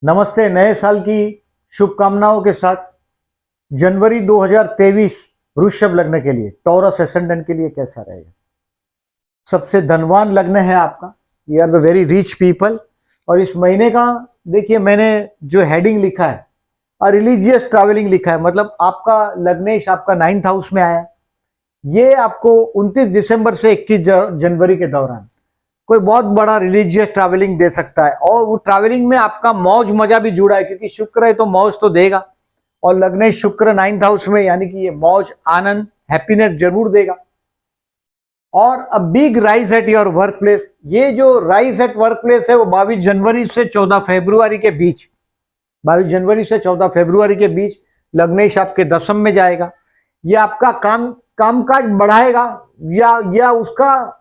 नमस्ते। नए साल की शुभकामनाओं के साथ जनवरी 2023 वृषभ लग्न के लिए, टॉरस एसेंडेंट के लिए कैसा रहेगा? सबसे धनवान लग्न है आपका। You are the very rich people. और इस महीने का देखिए, मैंने जो हेडिंग लिखा है रिलीजियस ट्रैवलिंग लिखा है, मतलब आपका लग्नेश आपका 9th हाउस में आया है। ये आपको 29 दिसंबर से 21 जनवरी के दौरान कोई बहुत बड़ा रिलीजियस ट्रैवलिंग दे सकता है। और वो ट्रैवलिंग में आपका मौज मजा भी जुड़ा है, क्योंकि शुक्र है तो मौज तो देगा। और लग्नेश शुक्र 9th हाउस में, यानी कि ये मौज, आनंद, हैप्पीनेस जरूर देगा। और a big rise at your work place, ये जो राइज एट वर्क प्लेस है वो 22 जनवरी से 14 फरवरी के बीच, 22 जनवरी से 14 फरवरी के बीच लग्नेश आपके दशम में जाएगा। ये आपका कामकाज बढ़ाएगा, या उसका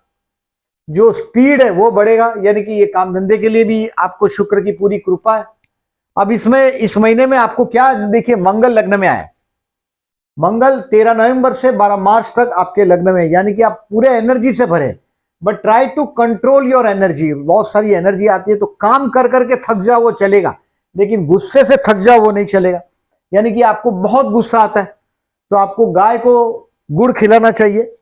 जो स्पीड है वो बढ़ेगा, यानी कि ये काम धंधे के लिए भी आपको शुक्र की पूरी कृपा है। अब इसमें इस महीने में आपको क्या देखिए, मंगल लग्न में आया। मंगल 13 नवंबर से 12 मार्च तक आपके लग्न में, यानी कि आप पूरे एनर्जी से भरे। But try to control your energy. बहुत सारी एनर्जी आती है तो काम कर करके थक जाओ वो चलेगा, लेकिन गुस्से से थक जाओ वो नहीं चलेगा। यानी कि आपको बहुत गुस्सा आता है तो आपको गाय को गुड़ खिलाना चाहिए।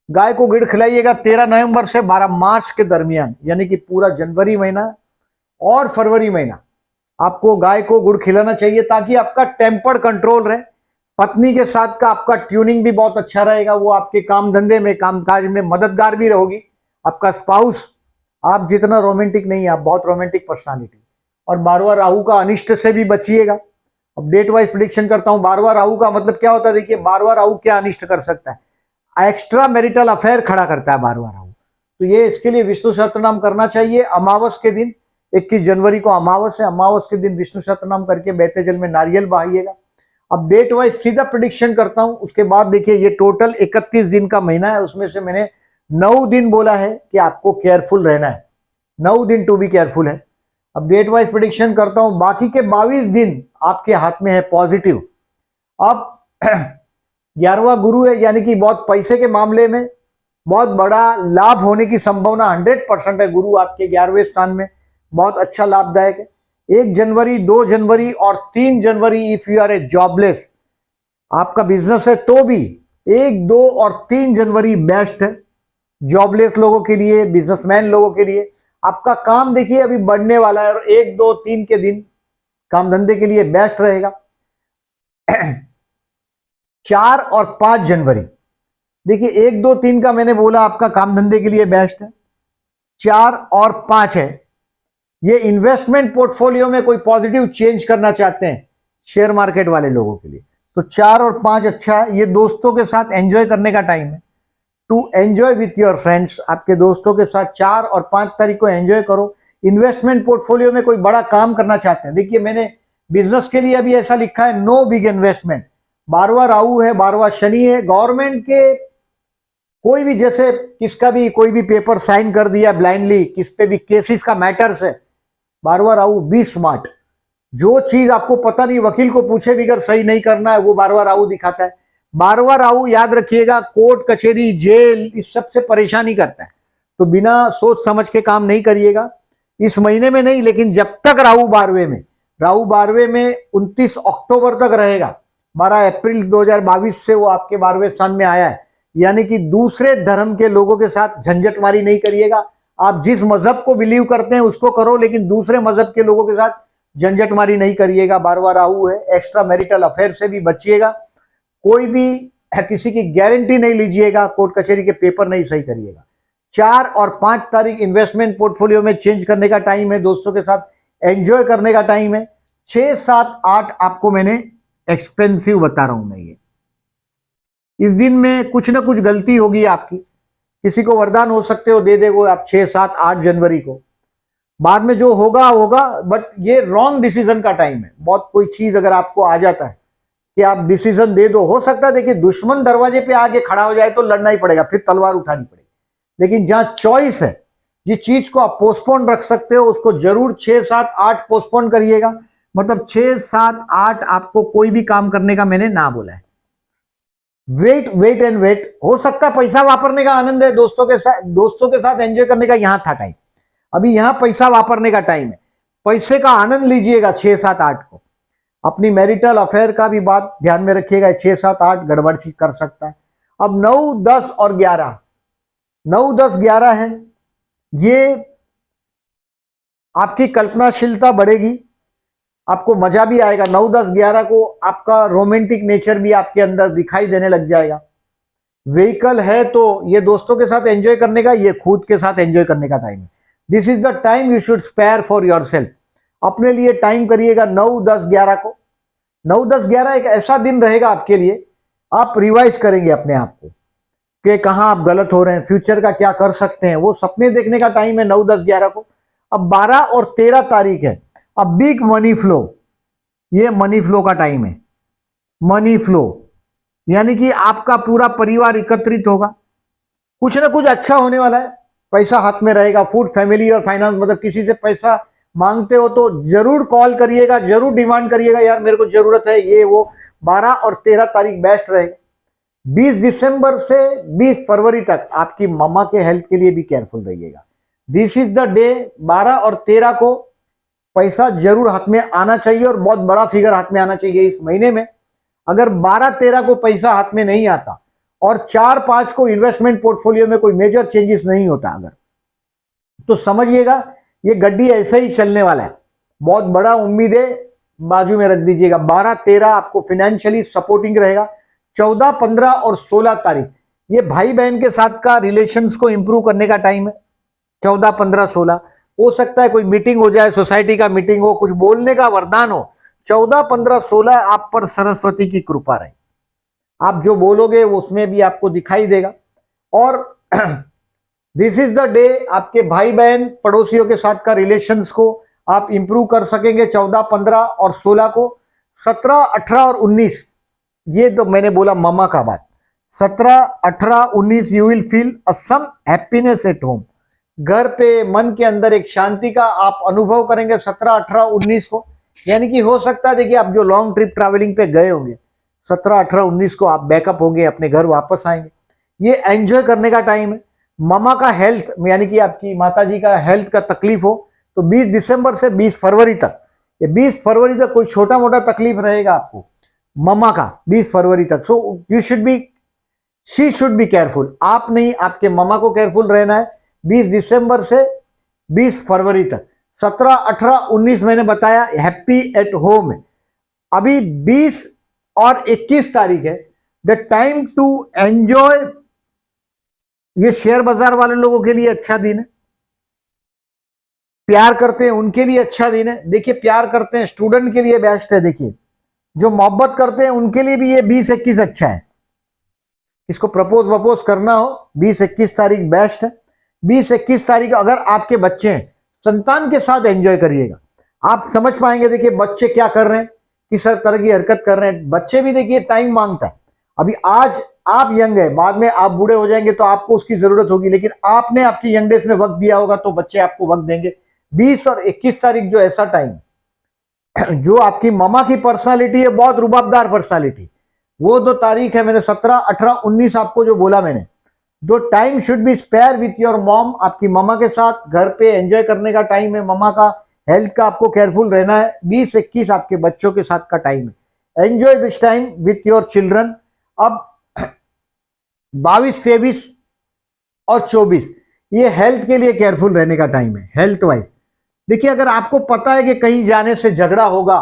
गाय को गुड़ खिलाइएगा 13 नवंबर से 12 मार्च के दरमियान, यानी कि पूरा जनवरी महीना और फरवरी महीना आपको गाय को गुड़ खिलाना चाहिए, ताकि आपका टेम्पर कंट्रोल रहे। पत्नी के साथ का आपका ट्यूनिंग भी बहुत अच्छा रहेगा। वो आपके काम धंधे में, कामकाज में मददगार भी रहोगी। आपका स्पाउस, आप जितना रोमांटिक नहीं है, आप बहुत रोमांटिक पर्सनालिटी। और 12वां राहु का अनिष्ट से भी बचिएगा। अब डेट वाइज प्रिडिक्शन करता हूं। 12वां राहु का मतलब क्या होता है? देखिए, 12वां राहु क्या अनिष्ट कर सकता है? एक्स्ट्रा मैरिटल अफेयर खड़ा करता है 12वां राहु। तो ये इसके लिए विष्णु सहस्त्रनाम करना चाहिए। अमावस के दिन, 21 जनवरी को अमावस है, अमावस के दिन विष्णु सहस्त्रनाम करके बहते जल में नारियल बहाइएगा। अब डेट वाइज सीधा प्रिडिक्शन करता हूं। उसके बाद देखिए, ये टोटल 31 दिन का महीना है, उसमें से मैंने 9 दिन बोला है कि आपको केयरफुल रहना है। 9 दिन टू बी केयरफुल है। अब डेट वाइज प्रिडिक्शन करता हूं। बाकी के 22 दिन आपके हाथ में है पॉजिटिव। अब 11वां गुरु है, यानी कि बहुत पैसे के मामले में बहुत बड़ा लाभ होने की संभावना 100% है। गुरु आपके 11वें स्थान में, बहुत अच्छा लाभदायक है। 1 जनवरी, 2 जनवरी और 3 जनवरी if you are a jobless, आपका बिजनेस है तो भी 1, 2 और 3 जनवरी बेस्ट है जॉबलेस लोगों के लिए, बिजनेसमैन लोगों के लिए। आपका काम देखिए अभी बढ़ने वाला है, और 1, 2, 3 के दिन काम धंधे के लिए बेस्ट रहेगा। 4 और 5 जनवरी, देखिए 1, 2, 3 का मैंने बोला आपका काम धंधे के लिए बेस्ट है। 4 और 5 है, ये इन्वेस्टमेंट पोर्टफोलियो में कोई पॉजिटिव चेंज करना चाहते हैं शेयर मार्केट वाले लोगों के लिए, तो 4 और 5 अच्छा है। ये दोस्तों के साथ एंजॉय करने का टाइम है, to enjoy with your friends. आपके दोस्तों के साथ 4 और 5 तारीख को एंजॉय करो। इन्वेस्टमेंट पोर्टफोलियो में कोई बड़ा काम करना चाहते हैं, देखिए मैंने बिजनेस के लिए अभी ऐसा लिखा है, नो बिग इन्वेस्टमेंट। 12वां राहु है, 12वां शनि है। गवर्नमेंट के कोई भी, जैसे किसका भी कोई भी पेपर साइन कर दिया ब्लाइंडली, किस पे भी केसेस का मैटर्स है। 12वां राहु, बी स्मार्ट। जो चीज आपको पता नहीं, वकील को पूछे भी अगर सही नहीं करना है, वो 12वां राहु दिखाता है। 12वां राहु याद रखिएगा, कोर्ट कचहरी जेल इस सबसे परेशानी करता है, तो बिना सोच समझ के काम नहीं करिएगा। इस महीने में नहीं, लेकिन जब तक राहु 12वें में, राहु 12वें में 29 अक्टूबर तक रहेगा। 12 अप्रैल 2022 से वो आपके 12वें स्थान में आया है, यानी कि दूसरे धर्म के लोगों के साथ झंझटमारी नहीं करिएगा। आप जिस मजहब को बिलीव करते हैं उसको करो, लेकिन दूसरे मजहब के लोगों के साथ झंझटमारी नहीं करिएगा। 12वां राहु है। एक्स्ट्रा मैरिटल अफेयर से भी बचिएगा। कोई भी किसी की गारंटी नहीं लीजिएगा, कोर्ट कचहरी के पेपर नहीं सही करिएगा। 4 और 5 तारीख इन्वेस्टमेंट पोर्टफोलियो में चेंज करने का टाइम है, दोस्तों के साथ एंजॉय करने का टाइम है। 6, 7, 8 आपको मैंने एक्सपेंसिव बता रहा हूं मैं। ये इस दिन में कुछ ना कुछ गलती होगी आपकी, किसी को वरदान हो सकते हो दे देगो आप 6, 7, 8 जनवरी को। बाद में जो होगा होगा, बट ये रॉन्ग डिसीजन का टाइम है। बहुत कोई चीज अगर आपको आ जाता है कि आप डिसीजन दे दो, हो सकता है देखिए दुश्मन दरवाजे पे आके खड़ा हो जाए तो लड़ना ही पड़ेगा, फिर तलवार उठानी पड़ेगी। लेकिन जहां चॉइस है, जिस चीज को आप पोस्टपोन रख सकते हो उसको जरूर 6, 7, 8 पोस्टपोन करिएगा। मतलब 6, 7, 8 आपको कोई भी काम करने का मैंने ना बोला है। Wait wait and wait. हो सकता है पैसा वापरने का आनंद है, दोस्तों के साथ एंजॉय करने का यहां था टाइम, अभी यहां पैसा वापरने का टाइम है। पैसे का आनंद लीजिएगा 6, 7, 8 को। अपनी मैरिटल अफेयर का भी बात ध्यान में रखिएगा, 6, 7, 8 गड़बड़ कर सकता है। अब 9, 10 और 11, 9, 10, 11 है, ये आपकी कल्पनाशीलता बढ़ेगी, आपको मजा भी आएगा। 9, 10, 11 को आपका रोमांटिक नेचर भी आपके अंदर दिखाई देने लग जाएगा। व्हीकल है तो ये दोस्तों के साथ एंजॉय करने का, ये खुद के साथ एंजॉय करने का टाइम है। This is the time you should spare for yourself. अपने लिए टाइम करिएगा 9, 10, 11 को। 9, 10, 11 एक ऐसा दिन रहेगा आपके लिए, आप रिवाइज करेंगे अपने आप को कि कहां आप गलत हो रहे हैं, फ्यूचर का क्या कर सकते हैं, वो सपने देखने का टाइम है 9, 10, 11 को। अब 12 और 13 तारीख है, अब बिग मनी फ्लो, ये मनी फ्लो का टाइम है। मनी फ्लो यानी कि आपका पूरा परिवार एकत्रित होगा, कुछ ना कुछ अच्छा होने वाला है, पैसा हाथ में रहेगा। फूड, फैमिली और फाइनेंस, मतलब किसी से पैसा मांगते हो तो जरूर कॉल करिएगा, जरूर डिमांड करिएगा, यार मेरे को जरूरत है, ये वो। 12 और 13 तारीख बेस्ट रहेगा। 20 दिसंबर से 20 फरवरी तक आपकी मम्मा के हेल्थ के लिए भी केयरफुल रहिएगा। This is the day. 12 और 13 को पैसा जरूर हाथ में आना चाहिए और बहुत बड़ा फिगर हाथ में आना चाहिए इस महीने में। अगर 12, 13 को पैसा हाथ में नहीं आता और 4, 5 को इन्वेस्टमेंट पोर्टफोलियो में कोई मेजर चेंजेस नहीं होता अगर, तो समझिएगा ये गड्डी ऐसे ही चलने वाला है। बहुत बड़ा उम्मीदें बाजू में रख दीजिएगा। 12, 13 आपको फाइनेंशियली सपोर्टिंग रहेगा। 14, 15 और 16 तारीख ये भाई बहन के साथ का रिलेशंस को इंप्रूव करने का टाइम है। 14, 15, 16 हो सकता है कोई मीटिंग हो जाए, सोसाइटी का मीटिंग हो, कुछ बोलने का वरदान हो। 14, 15, 16 आप पर सरस्वती की कृपा रहे, आप जो बोलोगे उसमें भी आपको दिखाई देगा। और दिस इज द डे आपके भाई बहन पड़ोसियों के साथ का रिलेशंस को आप इंप्रूव कर सकेंगे। 14, 15 और 16 को। 17, 18 और 19 ये तो मैंने बोला ममा का बात। 17, 18, 19 you will feel some happiness at home. घर पे मन के अंदर एक शांति का आप अनुभव करेंगे 17, 18, 19 को। यानी कि हो सकता है, देखिए आप जो लॉन्ग ट्रिप ट्रैवलिंग पे गए होंगे 17, 18, 19 को आप बैकअप होंगे, अपने घर वापस आएंगे, ये एंजॉय करने का टाइम है। मामा का हेल्थ यानी कि आपकी माताजी का हेल्थ का तकलीफ हो तो 20 दिसंबर से 20 फरवरी तक, ये 20 फरवरी तक कोई छोटा मोटा तकलीफ रहेगा आपको मामा का 20 फरवरी तक। So you should be, she should be careful. आप नहीं, आपके मामा को केयरफुल रहना है 20 दिसंबर से 20 फरवरी तक। 17, 18, 19 मैंने बताया हैप्पी एट होम है। अभी 20 और 21 तारीख है द टाइम टू एंजॉय। ये शेयर बाजार वाले लोगों के लिए अच्छा दिन है, प्यार करते हैं उनके लिए अच्छा दिन है। देखिए प्यार करते हैं स्टूडेंट के लिए बेस्ट है। देखिए जो मोहब्बत करते हैं उनके लिए भी ये 20, 21 अच्छा है। इसको प्रपोज वपोज करना हो 20, 21 तारीख बेस्ट है। 20, 21 तारीख अगर आपके बच्चे हैं, संतान के साथ एंजॉय करिएगा, आप समझ पाएंगे। देखिए बच्चे क्या कर रहे हैं, किस तरह की हरकत कर रहे हैं। बच्चे भी देखिए टाइम मांगता है। अभी आज आप यंग है, बाद में आप बूढ़े हो जाएंगे तो आपको उसकी जरूरत होगी, लेकिन आपने आपकी यंग डेज में वक्त दिया होगा तो बच्चे आपको वक्त देंगे। 20 और 21 तारीख जो ऐसा टाइम, जो आपकी मामा की पर्सनालिटी है, बहुत रुबाबदार पर्सनालिटी, वो दो तारीख है। मैंने 17, 18, 19 आपको जो बोला मैंने, the time should be spare with your mom. आपकी मामा के साथ घर पे एंजॉय करने का टाइम है। मामा का हेल्थ का आपको केयरफुल रहना है। 20, 21 आपके बच्चों के साथ का टाइम है। Enjoy this time with your children. अब 22, 23 और 24 ये हेल्थ के लिए केयरफुल रहने का टाइम है। हेल्थ वाइज देखिए, अगर आपको पता है कि कहीं जाने से झगड़ा होगा,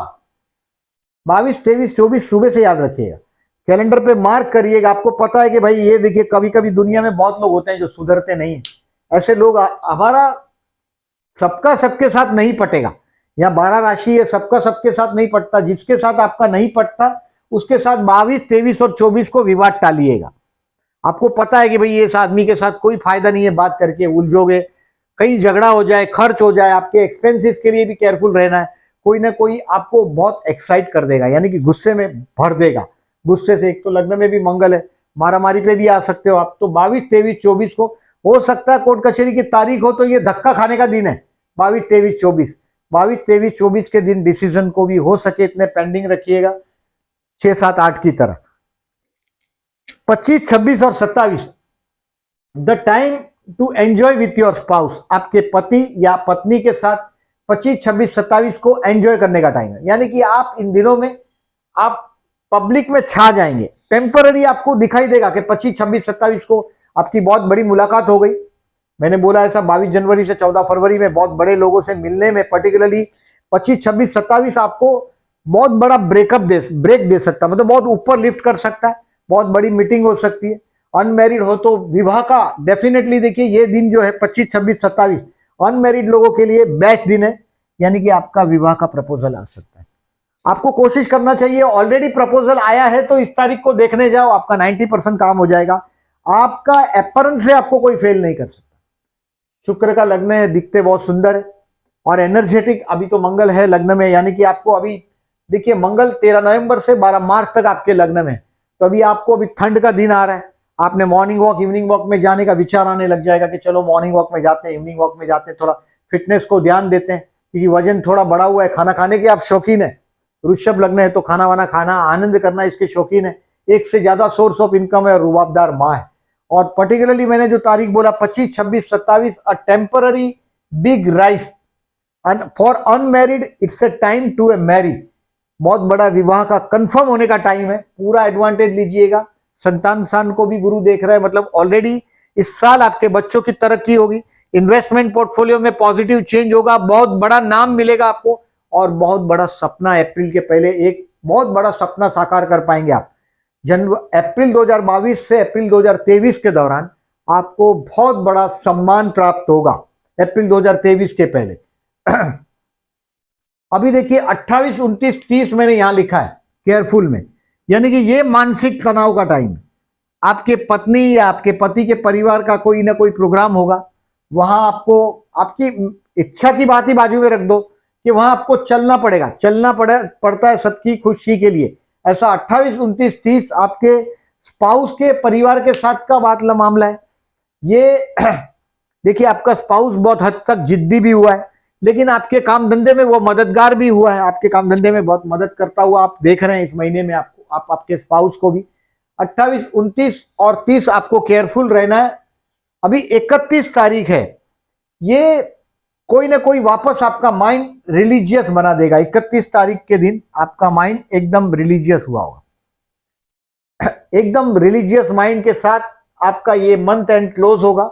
22, 23, 24 सुबह से याद रखिएगा, कैलेंडर पे मार्क करिएगा। आपको पता है कि भाई ये देखिए, कभी कभी दुनिया में बहुत लोग होते हैं जो सुधरते नहीं है। ऐसे लोग हमारा सबका सबके साथ नहीं पटेगा। या 12 राशि है, सबका सबके साथ नहीं पटता। जिसके साथ आपका नहीं पटता उसके साथ 22, 23 और 24 को विवाद टालिएगा। आपको पता है कि भाई इस आदमी के साथ कोई फायदा नहीं है, बात करके उलझोगे, कहीं झगड़ा हो जाए, खर्च हो जाए। आपके एक्सपेंसेस के लिए भी केयरफुल रहना है। कोई ना कोई आपको बहुत एक्साइट कर देगा, यानी कि गुस्से में भर देगा। गुस्से से, एक तो लग्न में भी मंगल है, मारामारी पे भी आ सकते हो आप। तो 22, 23, 24 को हो सकता है कोर्ट कचहरी की तारीख हो तो ये धक्का खाने का दिन है। 22, 23, 24, 22, 23, 24 के दिन डिसीजन को भी हो सके इतने पेंडिंग रखिएगा 6, 7, 8 की तरह। 25, 26 और 27 the time to enjoy with your spouse. आपके पति या पत्नी के साथ 25, 26, 27 को एंजॉय करने का टाइम है। यानी कि आप इन दिनों में आप पब्लिक में छा जाएंगे। टेम्पररी आपको दिखाई देगा कि 25, 26, 27 को आपकी बहुत बड़ी मुलाकात हो गई। मैंने बोला ऐसा 22 जनवरी से 14 फरवरी में बहुत बड़े लोगों से मिलने में, पर्टिकुलरली 25, 26, 27 आपको बहुत बड़ा ब्रेक दे सकता है, मतलब बहुत ऊपर लिफ्ट कर सकता है, बहुत बड़ी मीटिंग हो सकती है। अनमैरिड हो तो विवाह का डेफिनेटली देखिए ये दिन जो है 25, 26, 27 अनमैरिड लोगों के लिए बेस्ट दिन है। यानी कि आपका विवाह का प्रपोजल आ सकता है। आपको कोशिश करना चाहिए, ऑलरेडी प्रपोजल आया है तो इस तारीख को देखने जाओ, आपका 90% काम हो जाएगा। आपका अपीयरेंस से आपको कोई फेल नहीं कर सकता। शुक्र का लग्न है, दिखते बहुत सुंदर है और एनर्जेटिक। अभी तो मंगल है लग्न में, यानी कि आपको अभी देखिए मंगल 13 नवंबर से 12 मार्च तक आपके लग्न में, तो अभी आपको अभी ठंड का दिन आ रहा है। आपने मॉर्निंग वॉक इवनिंग वॉक में जाने का विचार आने लग जाएगा कि चलो मॉर्निंग वॉक में जाते हैं, इवनिंग वॉक में जाते हैं, थोड़ा फिटनेस को ध्यान देते हैं, क्योंकि वजन थोड़ा बढ़ा हुआ है। खाना खाने के आप शौकीन है, वृषभ लग्न है तो खाना वाना खाना, आनंद करना इसके शौकीन है। एक से ज्यादा सोर्स ऑफ इनकम है और रुबाबदार माँ है। और पर्टिकुलरली मैंने जो तारीख बोला 25, 26, 27 a temporary big rise for unmarried, it's a time to a marry. बहुत बड़ा विवाह का कंफर्म होने का टाइम है, पूरा एडवांटेज लीजिएगा। संतान सान को भी गुरु देख रहा है, मतलब ऑलरेडी इस साल आपके बच्चों की तरक्की होगी। इन्वेस्टमेंट पोर्टफोलियो में पॉजिटिव चेंज होगा, बहुत बड़ा नाम मिलेगा आपको और बहुत बड़ा सपना अप्रैल के पहले एक बहुत बड़ा सपना साकार कर पाएंगे आप। अप्रैल 2022 से अप्रैल 2023 के दौरान आपको बहुत बड़ा सम्मान प्राप्त होगा, अप्रैल 2023 के पहले। अभी देखिए 28, 29, 30 मैंने यहां लिखा है केयरफुल में, यानी कि ये मानसिक तनाव का टाइम है। आपके पत्नी या आपके पति के परिवार का कोई ना कोई प्रोग्राम होगा, वहां आपको आपकी इच्छा की बात ही बाजू में रख दो कि वहां आपको चलना पड़ता है सबकी खुशी के लिए। ऐसा 28, 29, 30 आपके स्पाउस के परिवार के साथ का मामला है ये। देखिए आपका स्पाउस बहुत हद तक जिद्दी भी हुआ है, लेकिन आपके काम धंधे में वो मददगार भी हुआ है, आपके काम धंधे में बहुत मदद करता हुआ आप देख रहे हैं इस महीने में आपको, आपके स्पाउस को भी। 28, 29 और 30 आपको केयरफुल रहना है। अभी 31 तारीख है, ये कोई ना कोई वापस आपका माइंड रिलीजियस बना देगा। 31 तारीख के दिन आपका माइंड एकदम रिलीजियस हुआ होगा। एकदम रिलीजियस माइंड के साथ आपका ये मंथ एंड क्लोज होगा।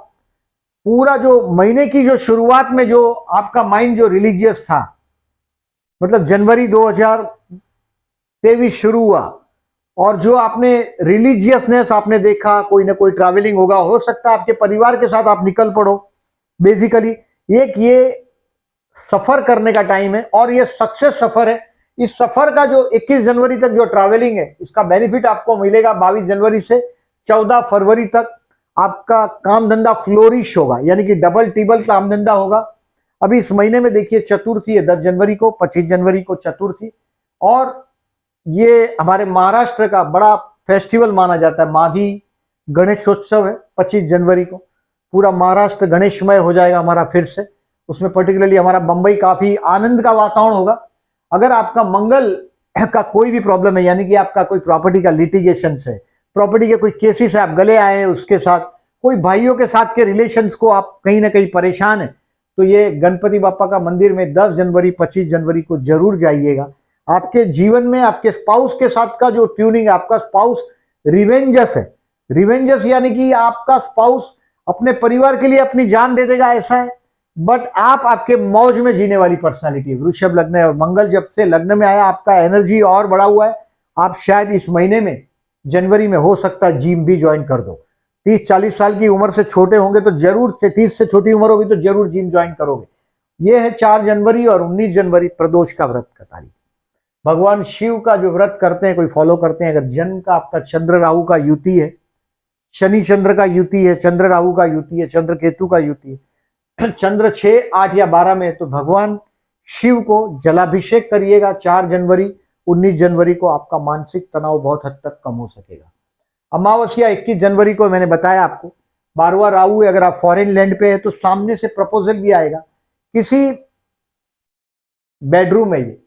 पूरा जो महीने की जो शुरुआत में जो आपका माइंड जो रिलीजियस था, मतलब जनवरी 2023 शुरू हुआ और जो आपने रिलीजियसनेस आपने देखा, कोई ना कोई ट्रैवलिंग होगा, हो सकता है आपके परिवार के साथ आप निकल पड़ो। बेसिकली एक ये सफर करने का टाइम है और ये सक्सेस सफर है। इस सफर का जो 21 जनवरी तक जो ट्रैवलिंग है, इसका बेनिफिट आपको मिलेगा 22 जनवरी से 14 फरवरी तक। आपका काम धंधा फ्लोरिश होगा, यानी कि डबल टिबल काम धंधा होगा। अभी इस महीने में देखिए चतुर्थी है 10 जनवरी को, 25 जनवरी को चतुर्थी, और ये हमारे महाराष्ट्र का बड़ा फेस्टिवल माना जाता है, माघी गणेशोत्सव है 25 जनवरी को। पूरा महाराष्ट्र गणेशमय हो जाएगा हमारा फिर से। उसमें पर्टिकुलरली हमारा बंबई काफी आनंद का वातावरण होगा। अगर आपका मंगल का कोई भी प्रॉब्लम है, यानी कि आपका कोई प्रॉपर्टी का लिटिगेशन है, प्रॉपर्टी के कोई केसेस है, आप गले आए हैं उसके साथ, कोई भाइयों के साथ के रिलेशंस को आप कहीं ना कहीं परेशान है, तो ये गणपति बापा का मंदिर में 10 जनवरी 25 जनवरी को जरूर जाइएगा। आपके जीवन में आपके स्पाउस के साथ का जो ट्यूनिंग है, आपका स्पाउस रिवेंजस है। रिवेंजस यानी कि आपका स्पाउस अपने परिवार के लिए अपनी जान दे देगा, ऐसा है। बट आप आपके मौज में जीने वाली पर्सनालिटी है। वृषभ लग्न है और मंगल जब से लग्न में आया आपका एनर्जी और बढ़ा हुआ है। आप शायद इस महीने में जनवरी में हो सकता है जिम भी ज्वाइन कर दो। 30-40 साल की उम्र से छोटे होंगे तो जरूर, 30 से छोटी उम्र होगी तो जरूर जिम ज्वाइन करोगे। ये है 4 जनवरी और 19 जनवरी प्रदोष का व्रत का तारीख। भगवान शिव का जो व्रत करते हैं, कोई फॉलो करते हैं, अगर जन्म का आपका चंद्र राहु का युति है, शनि चंद्र का युति है, चंद्र राहु का युति है, चंद्र केतु का युति है, चंद्र 6, 8 या 12 में, तो भगवान शिव को जलाभिषेक करिएगा 4 जनवरी 19 जनवरी को। आपका मानसिक तनाव बहुत हद तक कम हो सकेगा। अमावस्या 21 जनवरी को मैंने बताया आपको, 12वां राहु है। अगर आप फॉरेन लैंड पे है तो सामने से प्रपोजल भी आएगा किसी बेडरूम में, ये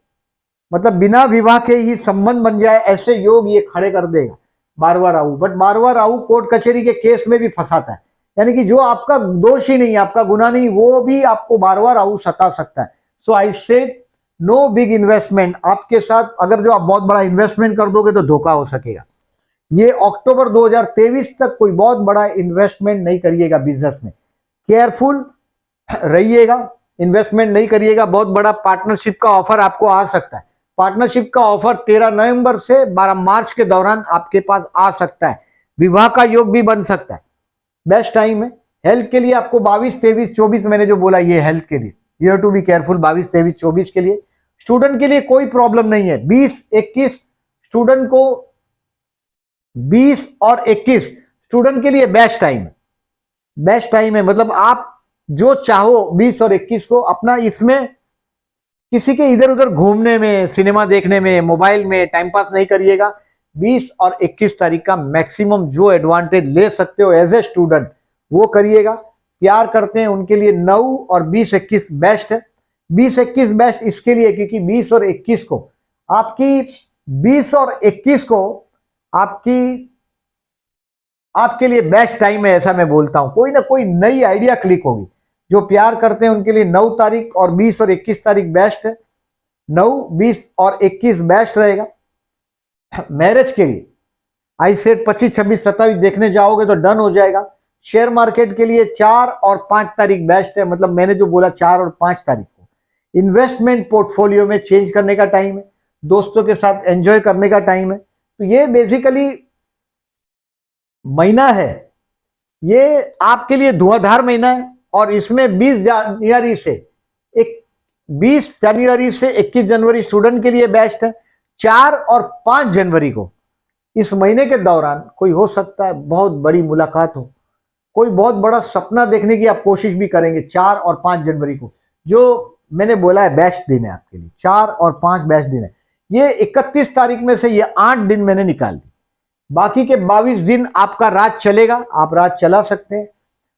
मतलब बिना विवाह के ही संबंध बन जाए, ऐसे योग ये खड़े कर देगा 12वां राहु। बट 12वां राहु कोर्ट कचहरी के केस में भी फंसाता है, यानी कि जो आपका दोष ही नहीं, आपका गुनाह नहीं, वो भी आपको 12वां राहु सता सकता है। So I said no big investment. आपके साथ अगर जो आप बहुत बड़ा इन्वेस्टमेंट कर दोगे तो धोखा हो सकेगा। ये अक्टूबर 2023 तक कोई बहुत बड़ा इन्वेस्टमेंट नहीं करिएगा बिजनेस में, केयरफुल रहिएगा, इन्वेस्टमेंट नहीं करिएगा। बहुत बड़ा पार्टनरशिप का ऑफर आपको आ सकता है। पार्टनरशिप का ऑफर 13 नवंबर से 12 मार्च के दौरान आपके पास आ सकता है। विवाह का योग भी बन सकता है। बेस्ट टाइम है। हेल्थ के लिए आपको 22, 23, 24 मैंने जो बोला ये हेल्थ के लिए, you have to be careful. 22, 23, 24 के लिए स्टूडेंट के लिए कोई प्रॉब्लम नहीं है। 20, 21 स्टूडेंट को 20 और 21 स्टूडेंट के लिए बेस्ट टाइम है। बेस्ट टाइम है मतलब आप जो चाहो 20 और 21 को अपना, इसमें किसी के इधर उधर घूमने में, सिनेमा देखने में, मोबाइल में टाइम पास नहीं करिएगा। 20 और 21 तारीख का मैक्सिमम जो एडवांटेज ले सकते हो एज ए स्टूडेंट वो करिएगा। प्यार करते हैं उनके लिए 9 और 20, 21 बेस्ट है। 20, 21 बेस्ट इसके लिए क्योंकि 20 और 21 को आपके लिए बेस्ट टाइम है, ऐसा मैं बोलता हूं। कोई ना कोई नई आइडिया क्लिक होगी। जो प्यार करते हैं उनके लिए 9 तारीख और 20 और 21 तारीख बेस्ट है। 9, 20 और 21 बेस्ट रहेगा। मैरिज के लिए आई सेड 25, 26, 27 देखने जाओगे तो डन हो जाएगा। शेयर मार्केट के लिए 4 और 5 तारीख बेस्ट है। मतलब मैंने जो बोला 4 और 5 तारीख को इन्वेस्टमेंट पोर्टफोलियो में चेंज करने का टाइम है, दोस्तों के साथ एंजॉय करने का टाइम है। तो ये बेसिकली महीना है, ये आपके लिए धुआंधार महीना है। और इसमें 20 जनवरी से 21 जनवरी स्टूडेंट के लिए बेस्ट है। 4 और 5 जनवरी को इस महीने के दौरान कोई हो सकता है बहुत बड़ी मुलाकात हो, कोई बहुत बड़ा सपना देखने की आप कोशिश भी करेंगे। 4 और 5 जनवरी को जो मैंने बोला है बेस्ट दिन है आपके लिए। 4 और 5 बेस्ट दिन है। ये 31 तारीख में से ये 8 दिन मैंने निकाल दी। बाकी के 22 दिन आपका राज चलेगा, आप राज चला सकते हैं।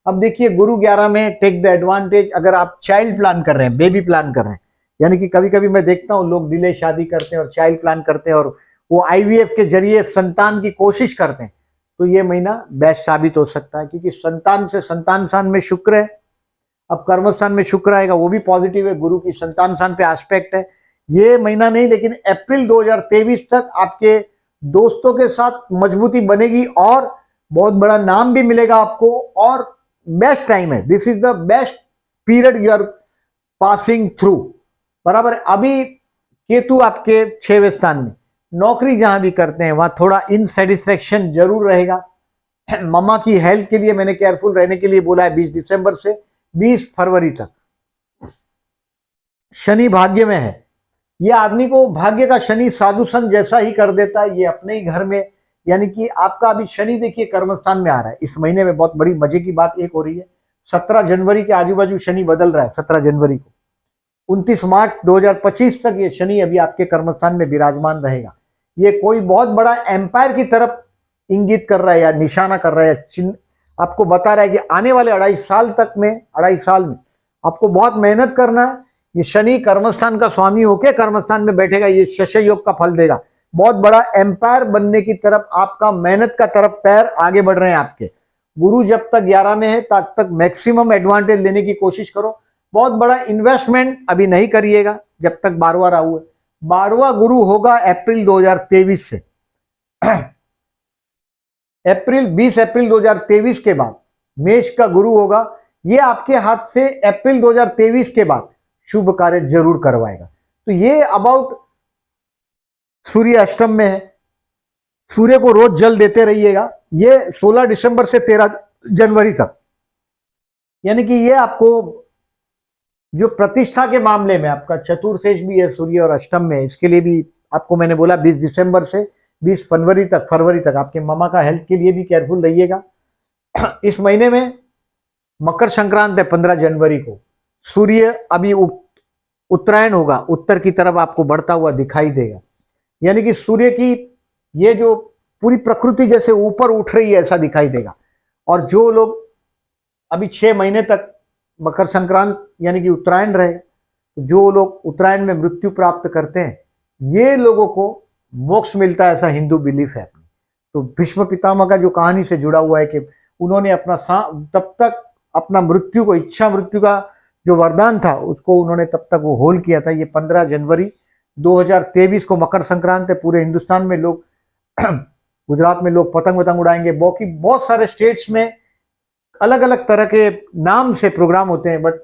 अब देखिए गुरु 11 में टेक द एडवांटेज। अगर आप चाइल्ड प्लान कर रहे हैं, बेबी प्लान कर रहे हैं, यानी कि कभी कभी मैं देखता हूं लोग डिले शादी करते हैं और चाइल्ड प्लान करते हैं और वो आईवीएफ के जरिए संतान की कोशिश करते हैं, तो ये महीना बेस्ट साबित हो सकता है। क्योंकि संतान से संतान स्थान में शुक्र है, अब कर्मस्थान में शुक्र आएगा, वो भी पॉजिटिव है। गुरु की संतान स्थान पे एस्पेक्ट है। ये महीना नहीं, लेकिन अप्रैल 2023 तक आपके दोस्तों के साथ मजबूती बनेगी और बहुत बड़ा नाम भी मिलेगा आपको। और बेस्ट टाइम है। This is the best period you are passing through. बराबर है। अभी केतु आपके 6वें स्थान में, नौकरी जहां भी करते हैं वहां थोड़ा इनसेटिस्फेक्शन जरूर रहेगा। मम्मा की हेल्थ के लिए मैंने केयरफुल रहने के लिए बोला है। 20 दिसंबर से 20 फरवरी तक शनि भाग्य में है। ये आदमी को भाग्य का शनि साधु संत जैसा ही कर देता है। ये अपने ही घर में, यानी कि आपका अभी शनि देखिए कर्मस्थान में आ रहा है। इस महीने में बहुत बड़ी मजे की बात एक हो रही है, 17 जनवरी के आजू बाजू शनि बदल रहा है। 17 जनवरी को 29 मार्च 2025 तक ये शनि अभी आपके कर्मस्थान में विराजमान रहेगा। ये कोई बहुत बड़ा एम्पायर की तरफ इंगित कर रहा है या निशाना कर रहा है, आपको बता रहा है कि आने वाले 2.5 साल में आपको बहुत मेहनत करना है। ये शनि कर्मस्थान का स्वामी होके कर्मस्थान में बैठेगा, ये शश योग का फल देगा। बहुत बड़ा एम्पायर बनने की तरफ आपका मेहनत का तरफ पैर आगे बढ़ रहे हैं आपके। गुरु जब तक 11 में है तब तक मैक्सिमम एडवांटेज लेने की कोशिश करो। बहुत बड़ा इन्वेस्टमेंट अभी नहीं करिएगा जब तक 12वां राहु है। 12वां गुरु होगा अप्रैल 2023 से। अप्रैल 20 अप्रैल 2023 के बाद मेष का गुरु होगा। ये आपके हाथ से अप्रैल 2023 के बाद शुभ कार्य जरूर करवाएगा। तो ये अबाउट सूर्य अष्टम में है। सूर्य को रोज जल देते रहिएगा। ये 16 दिसंबर से 13 जनवरी तक, यानी कि ये आपको जो प्रतिष्ठा के मामले में आपका चतुर्थेश भी है सूर्य और अष्टम में, इसके लिए भी आपको मैंने बोला 20 दिसंबर से 20 फरवरी तक आपके मामा का हेल्थ के लिए भी केयरफुल रहिएगा। इस महीने में मकर संक्रांत है 15 जनवरी को। सूर्य अभी उत्तरायण होगा, उत्तर की तरफ आपको बढ़ता हुआ दिखाई देगा। यानी कि सूर्य की ये जो पूरी प्रकृति जैसे ऊपर उठ रही है ऐसा दिखाई देगा। और जो लोग अभी 6 महीने तक मकर संक्रांत यानी कि उत्तरायण रहे, जो लोग उत्तरायण में मृत्यु प्राप्त करते हैं, ये लोगों को मोक्ष मिलता है, ऐसा हिंदू बिलीफ है। तो भीष्म पितामह का जो कहानी से जुड़ा हुआ है कि उन्होंने तब तक अपना मृत्यु को, इच्छा मृत्यु का जो वरदान था उसको उन्होंने तब तक वो होल्ड किया था। ये 15 जनवरी 2023 को मकर संक्रांति है। पूरे हिंदुस्तान में लोग गुजरात में लोग पतंग वतंग उड़ाएंगे। बाकी बहुत सारे स्टेट्स में अलग अलग तरह के नाम से प्रोग्राम होते हैं, बट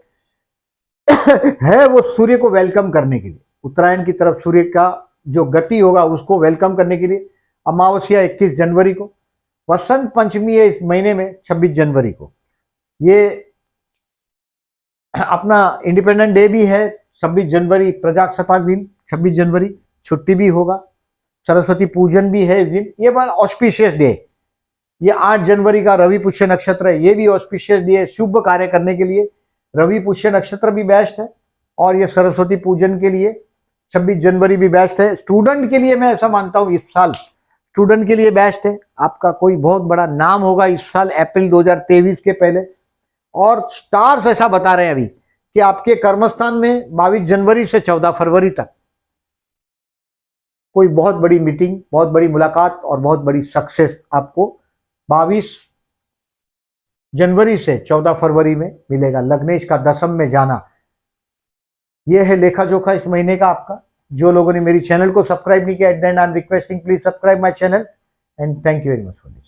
है वो सूर्य को वेलकम करने के लिए। उत्तरायण की तरफ सूर्य का जो गति होगा उसको वेलकम करने के लिए। अमावस्या 21 जनवरी को, वसंत पंचमी है इस महीने में 26 जनवरी को। ये अपना इंडिपेंडेंट डे भी है 26 जनवरी, प्रजासत्ताक दिन 26 जनवरी, छुट्टी भी होगा। सरस्वती पूजन भी है इस दिन। ये बड़ा ऑस्पिशियस डे। ये 8 जनवरी का रवि पुष्य नक्षत्र है, ये भी ऑस्पिशियस डे है शुभ कार्य करने के लिए। रवि पुष्य नक्षत्र भी बेस्ट है और ये सरस्वती पूजन के लिए 26 जनवरी भी बेस्ट है। स्टूडेंट के लिए मैं ऐसा मानता हूं इस साल स्टूडेंट के लिए बेस्ट है। आपका कोई बहुत बड़ा नाम होगा इस साल अप्रैल 2023 के पहले, और स्टार्स ऐसा बता रहे हैं अभी कि आपके कर्मस्थान में 22 जनवरी से 14 फरवरी तक कोई बहुत बड़ी मीटिंग, बहुत बड़ी मुलाकात और बहुत बड़ी सक्सेस आपको 22 जनवरी से 14 फरवरी में मिलेगा। लग्नेश का दशम में जाना, यह है लेखा जोखा इस महीने का आपका। जो लोगों ने मेरी चैनल को सब्सक्राइब नहीं किया, at the and I am requesting please subscribe my channel and thank you very much for this.